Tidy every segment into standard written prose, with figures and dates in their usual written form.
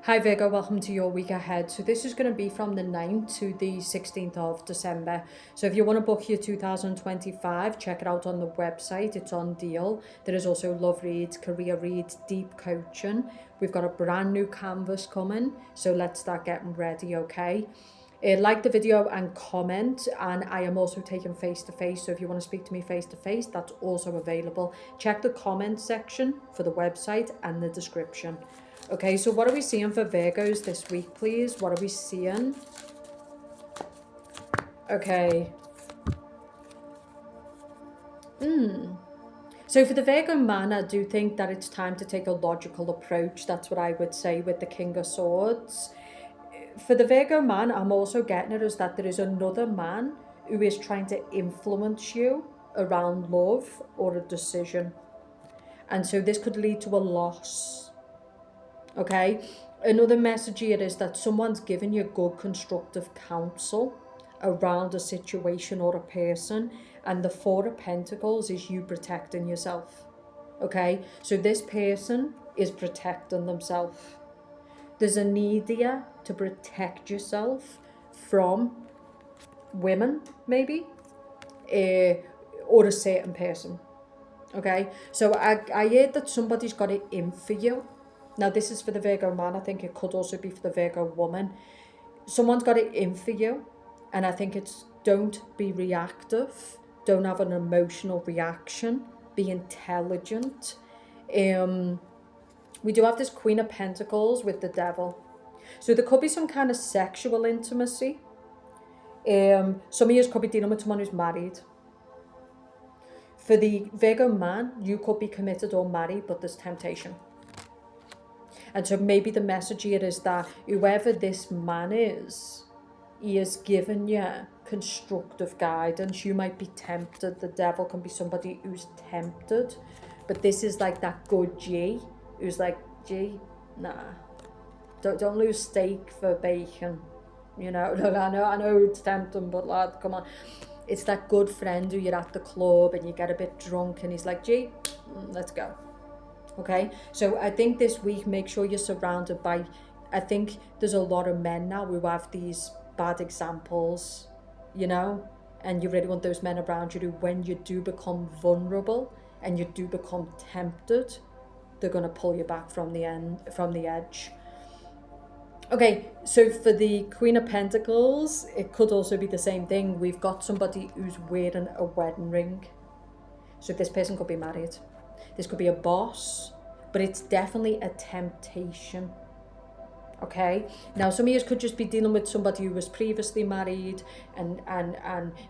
Hi Virgo, welcome to your week ahead. So this is going to be from the 9th to the 16th of December. So if you want to book your 2025, check it out on the website. It's on deal. There is also love reads, career reads, deep coaching. We've got a brand new canvas coming. So let's start getting ready, okay? Like the video and comment, and I am also taking face to face, so if you want to speak to me face to face, that's also available. Check the comment section for the website and the description. Okay, so what are we seeing for Virgos this week, please? What are we seeing? Okay. So for the Virgo man, I do think that it's time to take a logical approach. That's what I would say with the King of Swords. For the Virgo man, I'm also getting it as that there is another man who is trying to influence you around love or a decision. And so this could lead to a loss. Okay? Another message here is that someone's giving you good constructive counsel around a situation or a person, and the Four of Pentacles is you protecting yourself. Okay? So this person is protecting themselves. There's a need here to protect yourself from women, maybe, or a certain person. Okay, so I heard that somebody's got it in for you. Now, this is for the Virgo man. I think it could also be for the Virgo woman. Someone's got it in for you, and I think it's don't be reactive. Don't have an emotional reaction. Be intelligent. We do have this Queen of Pentacles with the Devil. So there could be some kind of sexual intimacy. Some of you could be dealing with someone who's married. For the Virgo man, you could be committed or married, but there's temptation. And so maybe the message here is that whoever this man is, he has given you constructive guidance. You might be tempted. The devil can be somebody who's tempted. But this is like that good G who's like, G, nah. Don't lose steak for bacon. You know, look, I know it's tempting, but lad, come on. It's that good friend who you're at the club and you get a bit drunk and he's like, G, let's go. Okay, so I think this week, make sure you're surrounded by, I think there's a lot of men now who have these bad examples, you know, and you really want those men around you who, when you do become vulnerable and you do become tempted, they're going to pull you back from the edge. Okay, so for the Queen of Pentacles, it could also be the same thing. We've got somebody who's wearing a wedding ring. So this person could be married. This could be a boss, but it's definitely a temptation. Okay, now some of you could just be dealing with somebody who was previously married and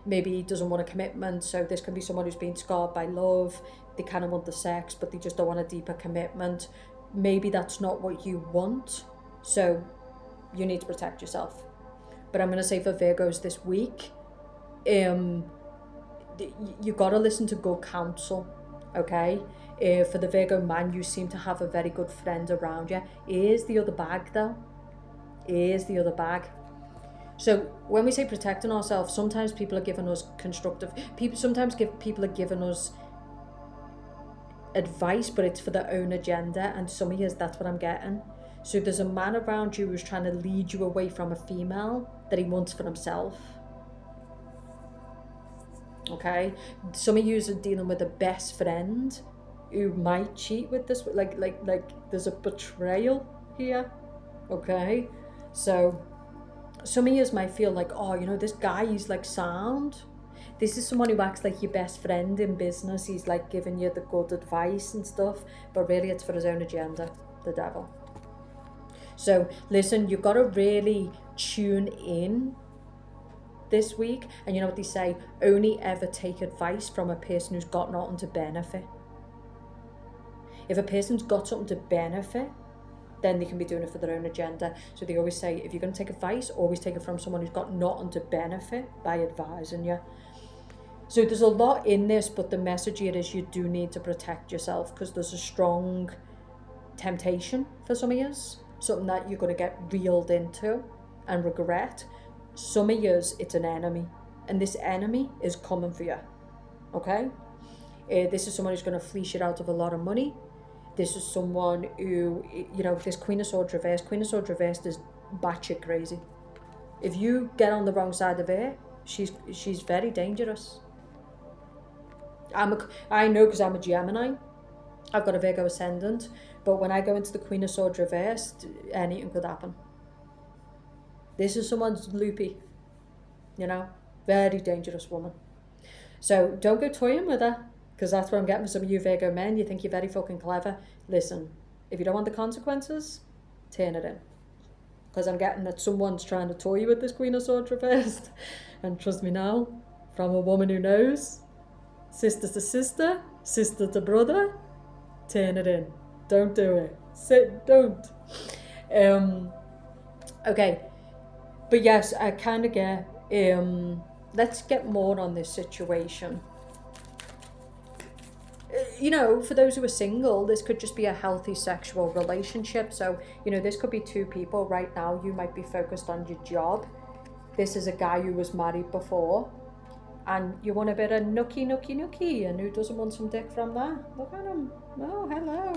maybe doesn't want a commitment. So this can be someone who's been scarred by love. They kind of want the sex, but they just don't want a deeper commitment. Maybe that's not what you want. So you need to protect yourself. But I'm going to say for Virgos this week, you got to listen to good counsel, okay? For the Virgo man, you seem to have a very good friend around you. Here's the other bag, though. Here's the other bag. So when we say protecting ourselves, sometimes people are giving us constructive... Sometimes people are giving us advice, but it's for their own agenda, and some of you, that's what I'm getting. So there's a man around you who's trying to lead you away from a female that he wants for himself. Okay? Some of you are dealing with a best friend who might cheat with this, like there's a betrayal here. Okay? So some of you might feel like, oh, you know, this guy, he's like sound. This is someone who acts like your best friend in business. He's like giving you the good advice and stuff, but really it's for his own agenda, the devil. So listen, you've got to really tune in this week. And you know what they say, only ever take advice from a person who's got nothing to benefit. If a person's got something to benefit, then they can be doing it for their own agenda. So they always say, if you're going to take advice, always take it from someone who's got nothing to benefit by advising you. So there's a lot in this, but the message here is you do need to protect yourself, because there's a strong temptation for some of you. Something that you're going to get reeled into and regret. Some of you, it's an enemy, and this enemy is coming for you. Okay? This is someone who's going to fleece you out of a lot of money. This is someone who, you know, this Queen of Swords reversed. Queen of Swords reversed is batshit crazy. If you get on the wrong side of her, she's very dangerous. I know because I'm a Gemini. I've got a Virgo ascendant, but when I go into the Queen of Swords reversed, anything could happen. This is someone's loopy, you know, very dangerous woman. So don't go toying with her, because that's what I'm getting for some of you Virgo men. You think you're very fucking clever. Listen, if you don't want the consequences, turn it in. Because I'm getting that someone's trying to toy with this Queen of Swords reversed. And trust me now, from a woman who knows, sister to sister, sister to brother, turn it in. Don't do it. Don't. Okay. But yes, I kind of get, let's get more on this situation. You know, for those who are single, this could just be a healthy sexual relationship. So, you know, this could be two people right now. You might be focused on your job. This is a guy who was married before. And you want a bit of nookie. And who doesn't want some dick from that? Look at him. Oh, hello.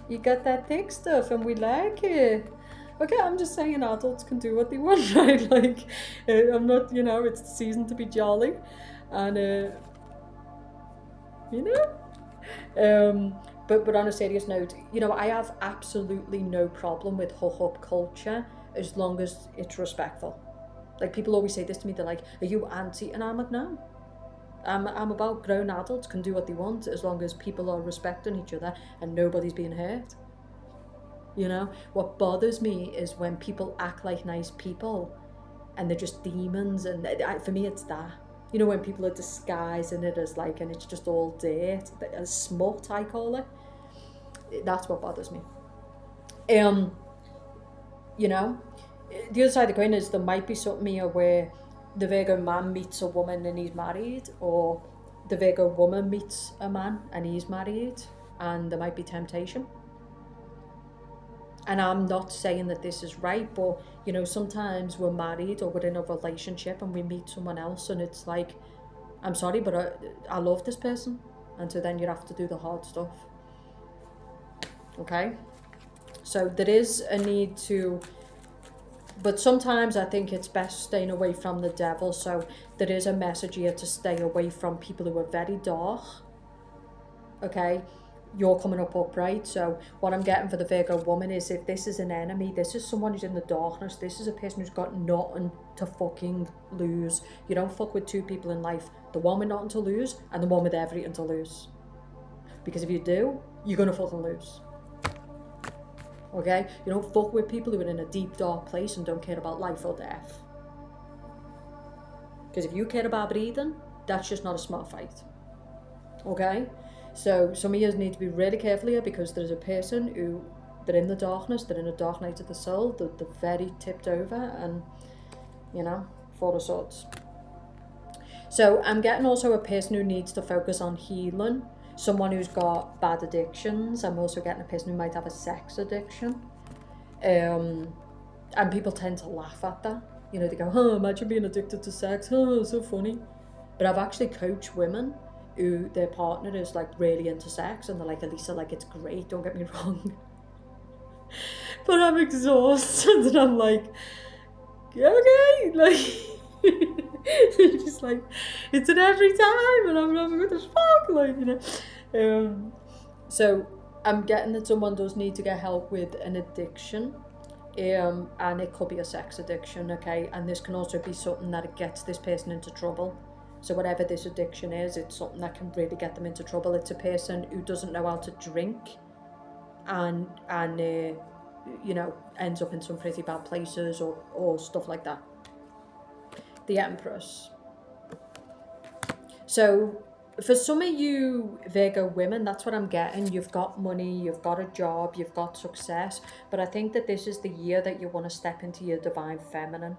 You got that thick stuff and we like it. Okay, I'm just saying adults can do what they want, right? Like, I'm not, you know, it's the season to be jolly. And, you know? But on a serious note, you know, I have absolutely no problem with hook-up culture as long as it's respectful. Like, people always say this to me, they're like, are you anti? And I'm like, no. I'm about grown adults can do what they want as long as people are respecting each other and nobody's being hurt. You know, what bothers me is when people act like nice people and they're just demons, and for me it's that. You know, when people are disguising it as like, and it's just all dirt, as smut I call it. That's what bothers me. You know, the other side of the coin is there might be something here where the Virgo man meets a woman and he's married, or the Virgo woman meets a man and he's married, and there might be temptation. And I'm not saying that this is right, but, you know, sometimes we're married or we're in a relationship and we meet someone else and it's like, I'm sorry, but I love this person. And so then you have to do the hard stuff. Okay? So there is a need to, but sometimes I think it's best staying away from the devil. So there is a message here to stay away from people who are very dark. Okay? You're coming up upright. So what I'm getting for the Virgo woman is, if this is an enemy, this is someone who's in the darkness, this is a person who's got nothing to fucking lose. You don't fuck with two people in life, the one with nothing to lose and the one with everything to lose. Because if you do, you're gonna fucking lose. Okay? You don't fuck with people who are in a deep dark place and don't care about life or death. Because if you care about breathing, that's just not a smart fight. Okay? So some of you need to be really careful here, because there's a person who, they're in the darkness, they're in a dark night of the soul, they're very tipped over, and, you know, Four of Swords. So I'm getting also a person who needs to focus on healing, someone who's got bad addictions. I'm also getting a person who might have a sex addiction. And people tend to laugh at that. You know, they go, oh, imagine being addicted to sex, oh, so funny. But I've actually coached women who their partner is like really into sex and they're like, Elisa, like, it's great, don't get me wrong, but I'm exhausted. And I'm like, okay, like, just like, it's an every time, and I'm like, what the fuck, like, you know. So I'm getting that someone does need to get help with an addiction, and it could be a sex addiction, okay, and this can also be something that it gets this person into trouble. So whatever this addiction is, it's something that can really get them into trouble. It's a person who doesn't know how to drink and you know, ends up in some pretty bad places or stuff like that. The Empress. So for some of you Virgo women, that's what I'm getting. You've got money, you've got a job, you've got success, but I think that this is the year that you want to step into your divine feminine.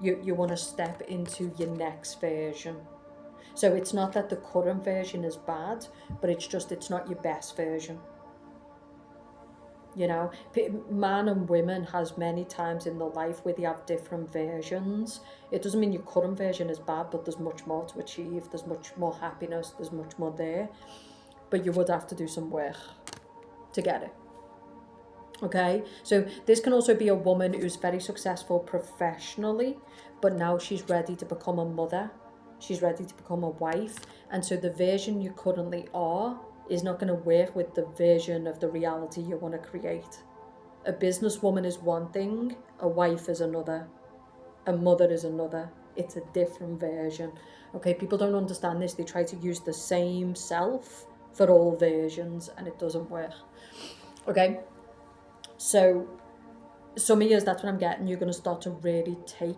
You want to step into your next version. So it's not that the current version is bad, but it's just, it's not your best version. You know, man and women has many times in their life where they have different versions. It doesn't mean your current version is bad, but there's much more to achieve. There's much more happiness. There's much more there. But you would have to do some work. to get it. Okay, so this can also be a woman who's very successful professionally, but now she's ready to become a mother. She's ready to become a wife. And so the version you currently are is not going to work with the version of the reality you want to create. A businesswoman is one thing, a wife is another, a mother is another. It's a different version. Okay, people don't understand this. They try to use the same self for all versions and it doesn't work. Okay, so some years, that's what I'm getting. You're going to start to really take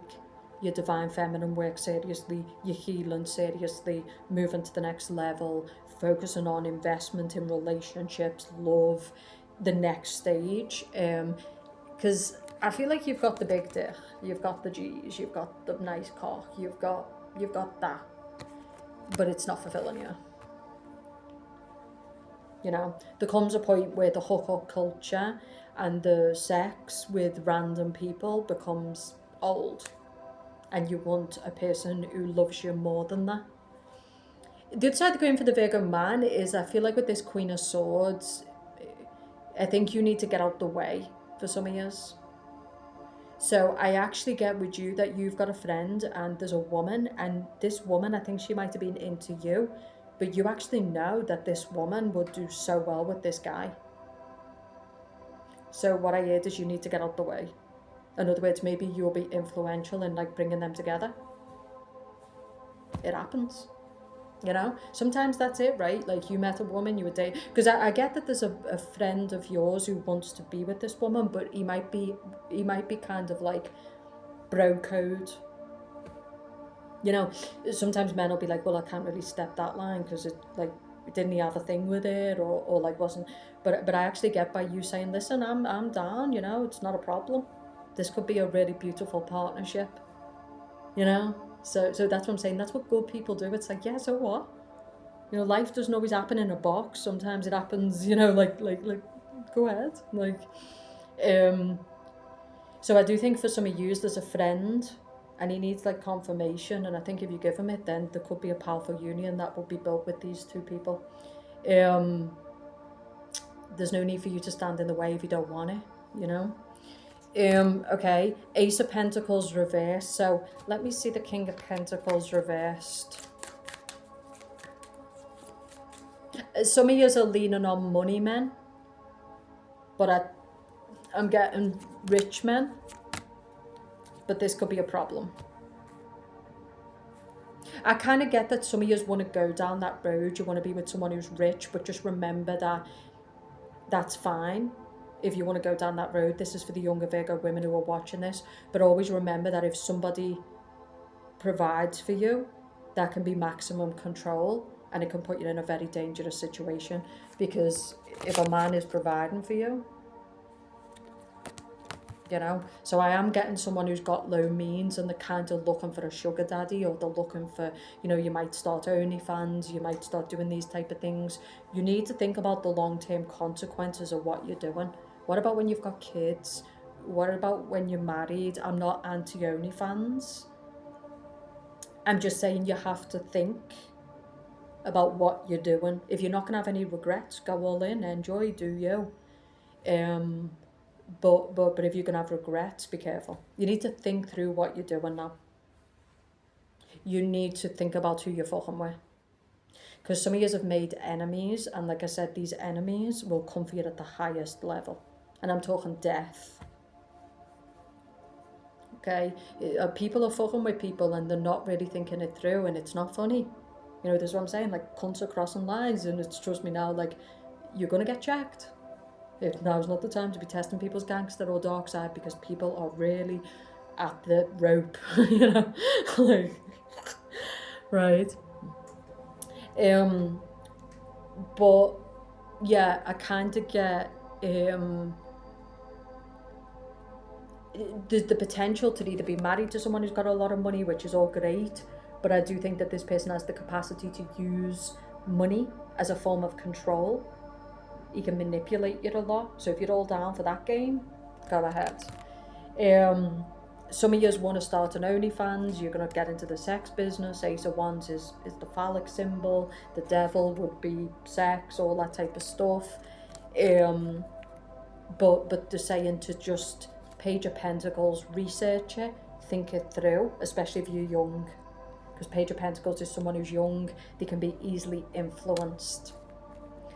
your divine feminine work seriously, your healing seriously, moving to the next level, focusing on investment in relationships, love, the next stage. Because I feel like you've got the big dick, you've got the G's, you've got the nice cock, you've got that, but it's not fulfilling you. You know, there comes a point where the hookup culture and the sex with random people becomes old, and you want a person who loves you more than that. The other side going for the Virgo man is, I feel like with this Queen of Swords, I think you need to get out the way for some of years. So I actually get with you that you've got a friend and there's a woman, and this woman, I think she might have been into you, but you actually know that this woman would do so well with this guy. So what I heard is you need to get out the way. In other words, maybe you'll be influential in like bringing them together. It happens. You know, sometimes that's it, right? Like you met a woman, you would date. Because I get that there's a friend of yours who wants to be with this woman, but he might be kind of like bro code. You know, sometimes men will be like, well, I can't really step that line because it like didn't he have a thing with it or like wasn't. But I actually get by you saying, listen, I'm down. You know, it's not a problem. This could be a really beautiful partnership. You know. So that's what I'm saying. That's what good people do. It's like, yeah, so what? You know, life doesn't always happen in a box. Sometimes it happens, you know, like go ahead. Like, so I do think for some of you, there's a friend and he needs like confirmation. And I think if you give him it, then there could be a powerful union that will be built with these two people. There's no need for you to stand in the way if you don't want it, you know. Okay, Ace of Pentacles reversed. So let me see the King of Pentacles reversed. Some of you are leaning on money men, but I'm getting rich men, but this could be a problem. I kind of get that some of you want to go down that road. You want to be with someone who's rich, but just remember that that's fine. If you want to go down that road, this is for the younger Virgo women who are watching this. But always remember that if somebody provides for you, that can be maximum control and it can put you in a very dangerous situation. Because if a man is providing for you, you know, so I am getting someone who's got low means and they're kind of looking for a sugar daddy, or they're looking for, you know, you might start OnlyFans, you might start doing these type of things. You need to think about the long-term consequences of what you're doing. What about when you've got kids? What about when you're married? I'm not anti OnlyFans. I'm just saying you have to think about what you're doing. If you're not going to have any regrets, go all in, enjoy, do you. But if you're going to have regrets, be careful. You need to think through what you're doing now. You need to think about who you're fucking with. Because some of you have made enemies, and like I said, these enemies will come for you at the highest level. And I'm talking death. Okay? People are fucking with people and they're not really thinking it through, and it's not funny. You know, this is what I'm saying, like, cunts are crossing lines, and it's, trust me now, like, you're going to get checked. If now's not the time to be testing people's gangster or dark side, because people are really at the rope, you know, like, right. But yeah, I kind of get there's the potential to either be married to someone who's got a lot of money, which is all great, but I do think that this person has the capacity to use money as a form of control. He can manipulate you a lot. So if you're all down for that game, go ahead. Some of you want to start an OnlyFans. You're going to get into the sex business. Ace of Wands is the phallic symbol. The devil would be sex, all that type of stuff. But they're saying to just Page of Pentacles, research it, think it through, especially if you're young. Because Page of Pentacles is someone who's young, they can be easily influenced.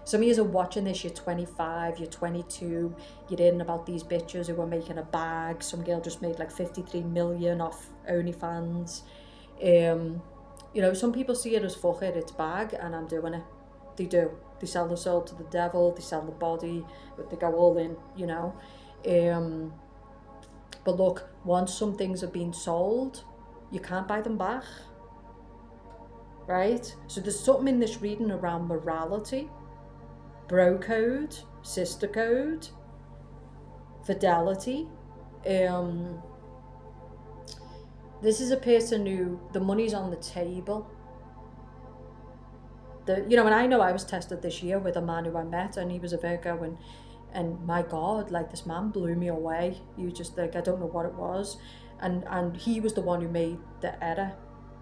Some of you are watching this, you're 25, you're 22, you're in about these bitches who are making a bag. Some girl just made like 53 million off OnlyFans. You know, some people see it as fuck it, it's bag, and I'm doing it. They do. They sell the soul to the devil, they sell the body, but they go all in, you know. But look, once some things have been sold, you can't buy them back. Right? So there's something in this reading around morality, bro code, sister code, fidelity. This is a person who the money's on the table. You know, and I know I was tested this year with a man who I met, and he was a Virgo, and my God, like, this man blew me away. You just, like, I don't know what it was, and he was the one who made the error,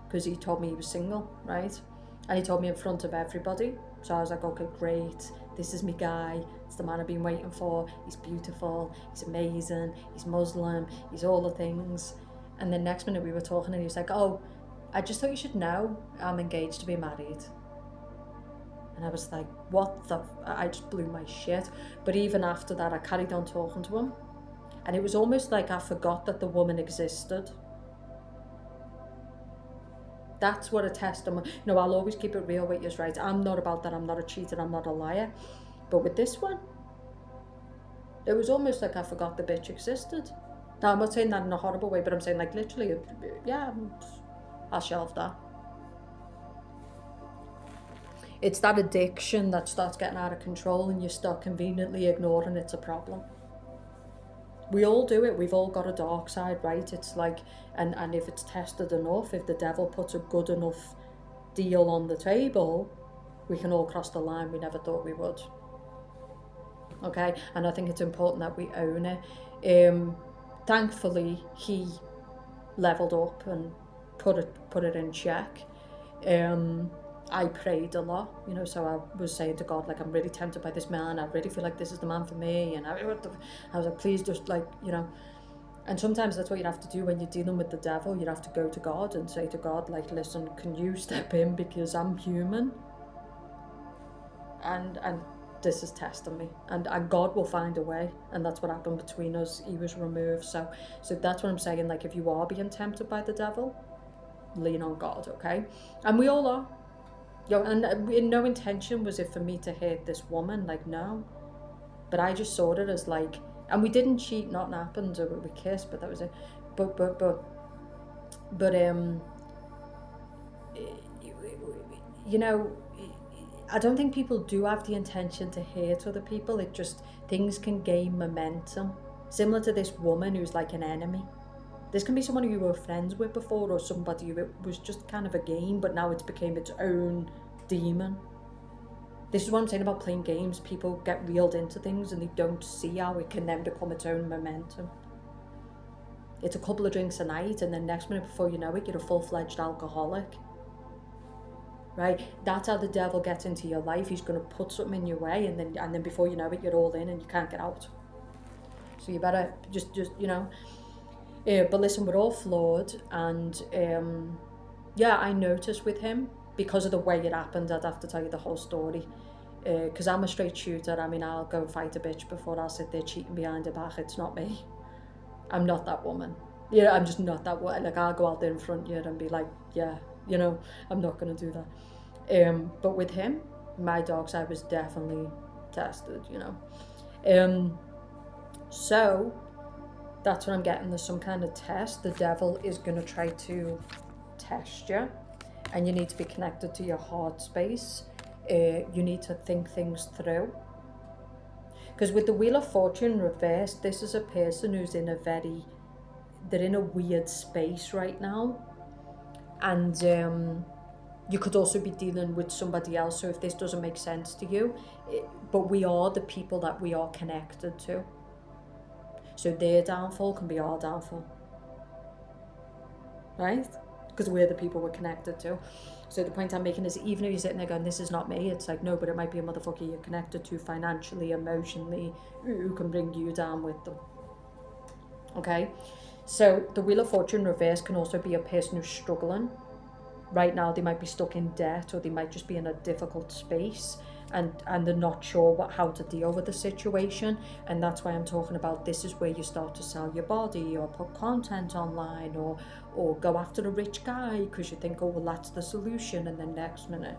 because he told me he was single, right? And he told me in front of everybody. So I was like, okay, great, this is my guy, it's the man I've been waiting for, he's beautiful, he's amazing, he's Muslim, he's all the things. And the next minute we were talking and he was like, oh, I just thought you should know I'm engaged to be married. And I was like, what the I just blew my shit. But even after that, I carried on talking to him, and it was almost like I forgot that the woman existed. That's what a testimony. No, I'll always keep it real with you, right? I'm not about that. I'm not a cheater, I'm not a liar. But with this one, it was almost like I forgot the bitch existed. Now, I'm not saying that in a horrible way, but I'm saying, like, literally, yeah, I'll shelve that. It's that addiction that starts getting out of control and you start conveniently ignoring it's a problem. We all do it. We've all got a dark side, right? It's like, and if it's tested enough, if the devil puts a good enough deal on the table, we can all cross the line we never thought we would. Okay? And I think it's important that we own it. Thankfully, he leveled up and put it in check. I prayed a lot, you know, so I was saying to God, like, I'm really tempted by this man, I really feel like this is the man for me, and I was like, please just, like, you know. And sometimes that's what you have to do when you're dealing with the devil. You have to go to God and say to God, like, listen, can you step in, because I'm human, and this is testing me, and God will find a way. And that's what happened between us. He was removed. So that's what I'm saying. Like, if you are being tempted by the devil, lean on God, okay? And we all are. Yo, and no intention was it for me to hurt this woman, like, no. But I just saw it as, like, and we didn't cheat, nothing happened, or we kissed, but that was it. But you know, I don't think people do have the intention to hurt other people. It just, things can gain momentum. Similar to this woman who's like an enemy. This can be someone who you were friends with before, or somebody who it was just kind of a game, but now it's became its own demon. This is what I'm saying about playing games. People get reeled into things and they don't see how it can then become its own momentum. It's a couple of drinks a night, and then next minute, before you know it, you're a full-fledged alcoholic. Right? That's how the devil gets into your life. He's going to put something in your way, and then before you know it, you're all in and you can't get out. So you better just you know. But listen, we're all flawed, and yeah, I noticed with him, because of the way it happened, I'd have to tell you the whole story, because I'm a straight shooter. I mean, I'll go fight a bitch before I'll sit there cheating behind her back. It's not me. I'm not that woman. You know, I'm just not that woman. Like, I'll go out there in front of you and be like, yeah, you know, I'm not going to do that. But with him, my dark side was definitely tested, you know. So that's what I'm getting. There's some kind of test. The devil is going to try to test you, and you need to be connected to your heart space. You need to think things through. Because with the Wheel of Fortune reversed, this is a person who's they're in a weird space right now. And you could also be dealing with somebody else. So if this doesn't make sense to you, but we are the people that we are connected to. So their downfall can be our downfall. Right? because we're the people we're connected to. So the point I'm making is, even if you're sitting there going, this is not me, it's like, no, but it might be a motherfucker you're connected to financially, emotionally, who can bring you down with them. Okay? So the Wheel of Fortune reverse can also be a person who's struggling. Right now they might be stuck in debt, or they might just be in a difficult space, and they're not sure how to deal with the situation. And that's why I'm talking about, this is where you start to sell your body, or put content online, or go after a rich guy because you think, oh well, that's the solution, and then next minute.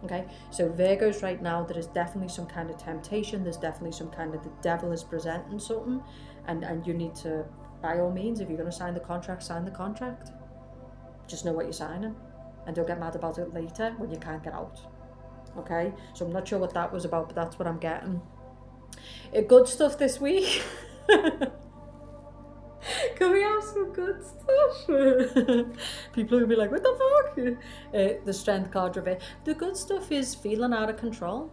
Okay, so Virgos right now, there is definitely some kind of temptation, there's definitely some kind of, the devil is presenting something, and you need to, by all means, if you're going to sign the contract, sign the contract. Just know what you're signing, and don't get mad about it later when you can't get out. Okay, so I'm not sure what that was about, but that's what I'm getting. Good stuff this week. Can we have some good stuff? People will be like, what the fuck? The strength card reveal. The good stuff is feeling out of control.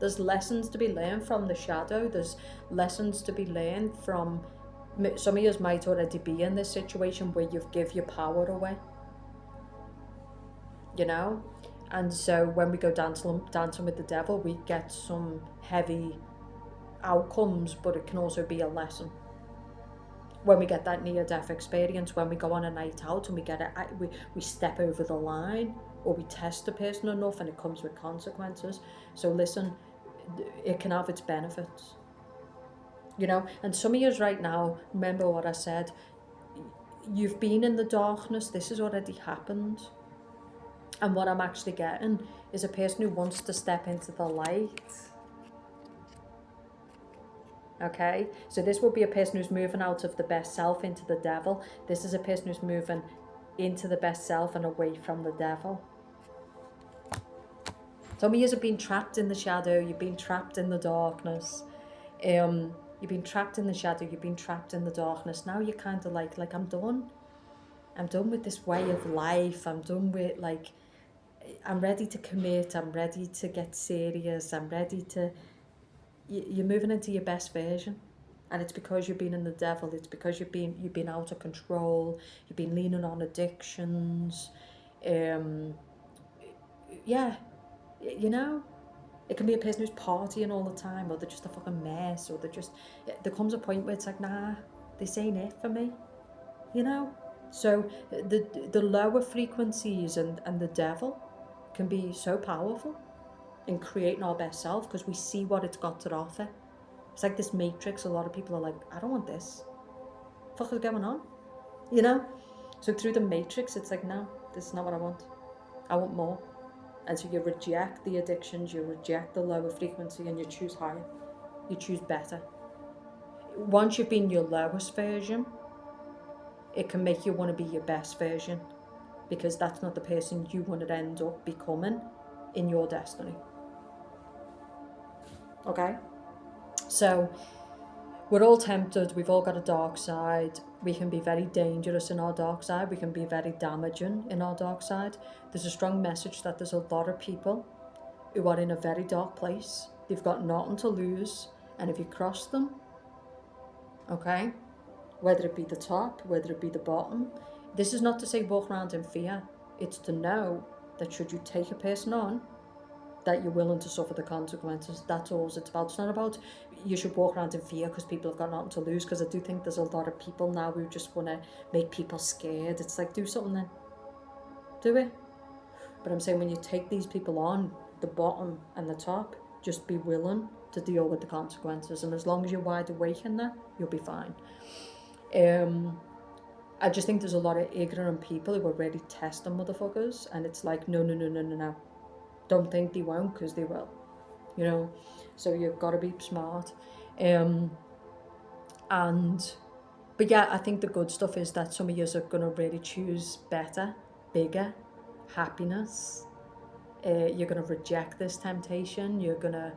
There's lessons to be learned from the shadow. There's lessons to be learned from, some of you might already be in this situation where you've give your power away. You know? And so when we go dancing with the devil, we get some heavy outcomes, but it can also be a lesson. When we get that near-death experience, when we go on a night out and we get it, we step over the line, or we test a person enough, and it comes with consequences. So listen, it can have its benefits. You know, and some of you right now, remember what I said, you've been in the darkness, this has already happened. And what I'm actually getting is a person who wants to step into the light. Okay, so this would be a person who's moving out of the best self into the devil. This is a person who's moving into the best self and away from the devil. Some of you have been trapped in the shadow, you've been trapped in the darkness. You've been trapped in the shadow, you've been trapped in the darkness. Now you're kind of like I'm done. I'm done with this way of life. I'm done with, like, I'm ready to commit, I'm ready to get serious, I'm ready to... You're moving into your best version. And it's because you've been in the devil, it's because you've been out of control, you've been leaning on addictions. Yeah, you know, it can be a person who's partying all the time, or they're just a fucking mess, or there comes a point where it's like, nah, this ain't it for me, you know? So the lower frequencies and the devil can be so powerful in creating our best self, because we see what it's got to offer. It's like this matrix. A lot of people are like, I don't want this. What the fuck is going on? You know? So through the matrix, it's like, no, this is not what I want. I want more. And so you reject the addictions, you reject the lower frequency, and you choose higher. You choose better. Once you've been your lowest version, it can make you want to be your best version, because that's not the person you want to end up becoming in your destiny. Okay? So we're all tempted, we've all got a dark side. We can be very dangerous in our dark side, we can be very damaging in our dark side. There's a strong message that there's a lot of people who are in a very dark place. They've got nothing to lose, and if you cross them, okay, whether it be the top, whether it be the bottom, this is not to say walk around in fear. It's to know that should you take a person on, that you're willing to suffer the consequences. That's all it's about. It's not about you should walk around in fear because people have got nothing to lose, because I do think there's a lot of people now who just want to make people scared. It's like, do something then. Do it. But I'm saying, when you take these people on, the bottom and the top, just be willing to deal with the consequences. And as long as you're wide awake in that, you'll be fine. I just think there's a lot of ignorant people who are ready testing motherfuckers, and it's like, no. Don't think they won't, because they will, you know. So you've got to be smart. But yeah, I think the good stuff is that some of you are going to really choose better, bigger, happiness. You're going to reject this temptation. You're going to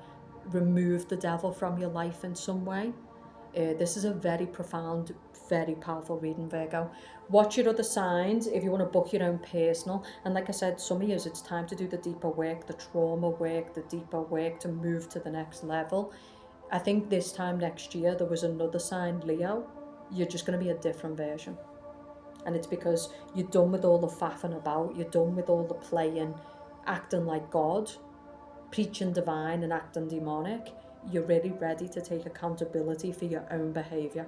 remove the devil from your life in some way. This is a very profound, very powerful reading, Virgo. Watch your other signs if you want to book your own personal. And like I said, some of you, it's time to do the deeper work, the trauma work, the deeper work to move to the next level. I think this time next year, there was another sign, Leo. You're just going to be a different version. And it's because you're done with all the faffing about, you're done with all the playing, acting like God, preaching divine and acting demonic. You're really ready to take accountability for your own behaviour.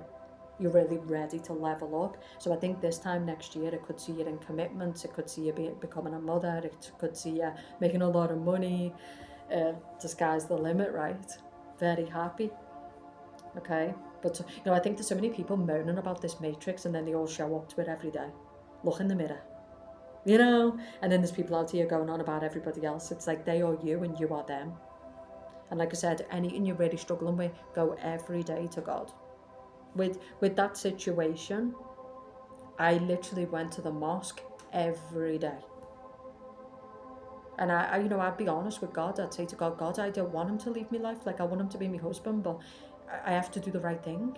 You're really ready to level up. So I think this time next year, it could see you in commitments, it could see you becoming a mother, it could see you making a lot of money. The sky's the limit, right? Very happy. Okay, but I think there's so many people moaning about this matrix, and then they all show up to it every day. Look in the mirror, and then there's people out here going on about everybody else. It's like they are you and you are them. And like I said, anything you're really struggling with, go every day to God. With that situation, I literally went to the mosque every day. And I'd be honest with God. I'd say to God, God, I don't want him to leave me life. Like, I want him to be my husband, but I have to do the right thing.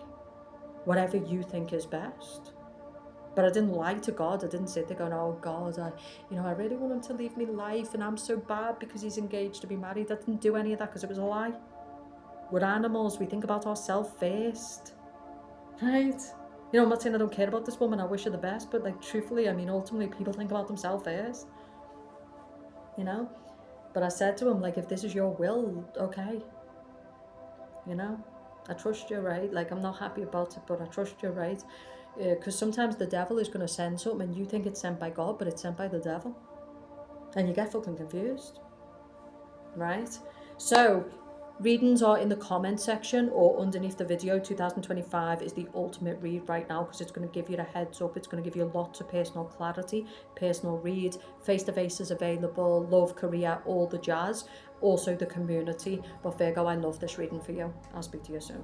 Whatever you think is best. But I didn't lie to God. I didn't sit there going, oh God, I really want him to leave me life and I'm so bad because he's engaged to be married. I didn't do any of that because it was a lie. We're animals. We think about ourselves first. Right? I'm not saying I don't care about this woman. I wish her the best. But like, truthfully, ultimately people think about themselves first. But I said to him, like, if this is your will, okay. I trust you, right? Like, I'm not happy about it, but I trust you, right? Because sometimes the devil is going to send something and you think it's sent by God, but it's sent by the devil. And you get fucking confused, right? So, readings are in the comment section or underneath the video. 2025 is the ultimate read right now because it's going to give you a heads up. It's going to give you lots of personal clarity, personal read. Face-to-face is available, love, career, all the jazz. Also the community. But Virgo, I love this reading for you. I'll speak to you soon.